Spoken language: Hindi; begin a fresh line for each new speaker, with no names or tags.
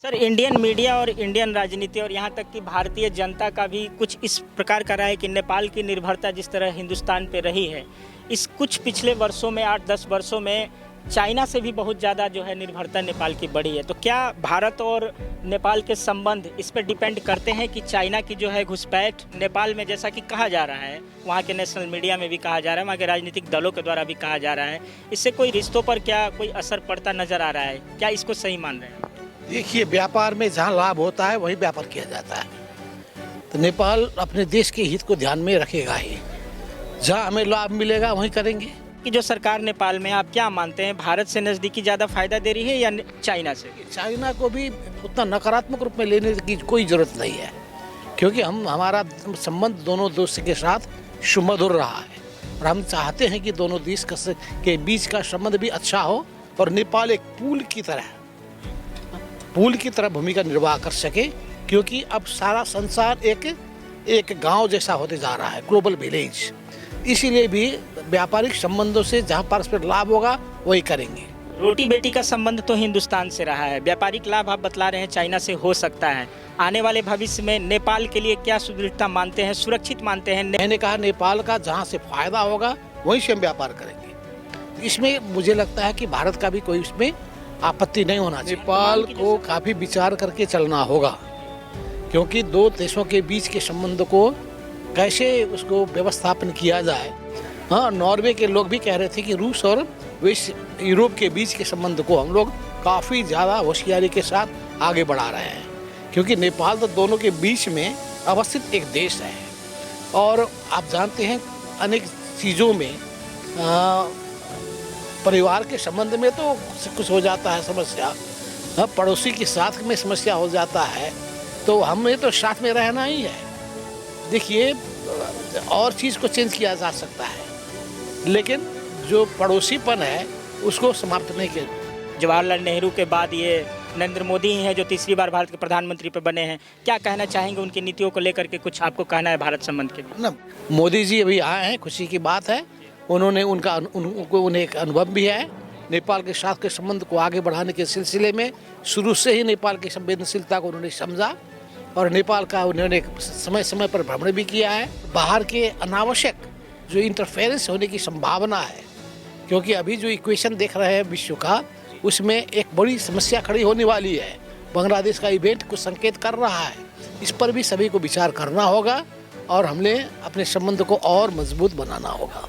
सर, इंडियन मीडिया और इंडियन राजनीति और यहाँ तक कि भारतीय जनता का भी कुछ इस प्रकार का रहा है कि नेपाल की निर्भरता जिस तरह हिंदुस्तान पे रही है, इस कुछ पिछले वर्षों में 8-10 वर्षों में चाइना से भी बहुत ज़्यादा जो है निर्भरता नेपाल की बढ़ी है। तो क्या भारत और नेपाल के संबंध इस पर डिपेंड करते हैं कि चाइना की जो है घुसपैठ नेपाल में, जैसा कि कहा जा रहा है, वहाँ के नेशनल मीडिया में भी कहा जा रहा है, वहाँ के राजनीतिक दलों के द्वारा भी कहा जा रहा है, इससे कोई रिश्तों पर क्या कोई असर पड़ता नज़र आ रहा है? क्या इसको सही मान रहे हैं?
देखिए, व्यापार में जहाँ लाभ होता है वहीं व्यापार किया जाता है। तो नेपाल अपने देश के हित को ध्यान में रखेगा ही, जहाँ हमें लाभ मिलेगा वहीं करेंगे।
कि जो सरकार नेपाल में, आप क्या मानते हैं, भारत से नज़दीकी ज़्यादा फायदा दे रही है या चाइना से?
चाइना को भी उतना नकारात्मक रूप में लेने की कोई ज़रूरत नहीं है, क्योंकि हमारा संबंध दोनों देश के साथ सुमधुर रहा है और हम चाहते हैं कि दोनों देश के बीच का संबंध भी अच्छा हो और नेपाल एक पुल की तरह भूमिका निर्वाह कर सके, क्योंकि अब सारा संसार एक गांव जैसा होते जा रहा है, ग्लोबल विलेज। इसीलिए भी व्यापारिक संबंधों से जहां परस्पर लाभ होगा वही करेंगे।
रोटी बेटी का संबंध तो हिंदुस्तान से रहा है, व्यापारिक लाभ आप बतला रहे हैं चाइना से हो सकता है। आने वाले भविष्य में नेपाल के लिए क्या सुदृढ़ता मानते हैं, सुरक्षित मानते हैं?
मैंने कहा नेपाल का जहाँ से फायदा होगा वहीं से हम व्यापार करेंगे। इसमें मुझे लगता है कि भारत का भी कोई उसमें आपत्ति नहीं होना चाहिए। नेपाल को काफ़ी विचार करके चलना होगा, क्योंकि दो देशों के बीच के संबंध को कैसे उसको व्यवस्थापन किया जाए। हाँ, नॉर्वे के लोग भी कह रहे थे कि रूस और यूरोप के बीच के संबंध को हम लोग काफ़ी ज़्यादा होशियारी के साथ आगे बढ़ा रहे हैं, क्योंकि नेपाल तो दोनों के बीच में अवस्थित एक देश है। और आप जानते हैं अनेक चीज़ों में परिवार के संबंध में तो कुछ हो जाता है समस्या, पड़ोसी के साथ में समस्या हो जाता है, तो हमें तो साथ में रहना ही है। देखिए, और चीज़ को चेंज किया जा सकता है, लेकिन जो पड़ोसीपन है उसको समाप्त नहीं किया।
जवाहरलाल नेहरू के बाद ये नरेंद्र मोदी ही हैं जो तीसरी बार भारत के प्रधानमंत्री पे बने हैं। क्या कहना चाहेंगे उनकी नीतियों को लेकर के? कुछ आपको कहना है भारत संबंध के लिए?
मोदी जी अभी आए हैं, खुशी की बात है। उन्हें एक अनुभव भी है नेपाल के साथ के संबंध को आगे बढ़ाने के सिलसिले में। शुरू से ही नेपाल की संवेदनशीलता को उन्होंने समझा और नेपाल का उन्होंने समय समय पर भ्रमण भी किया है। बाहर के अनावश्यक जो इंटरफेरेंस होने की संभावना है, क्योंकि अभी जो इक्वेशन देख रहे हैं विश्व का, उसमें एक बड़ी समस्या खड़ी होने वाली है। बांग्लादेश का इवेंट कुछ संकेत कर रहा है, इस पर भी सभी को विचार करना होगा और हमने अपने संबंध को और मजबूत बनाना होगा।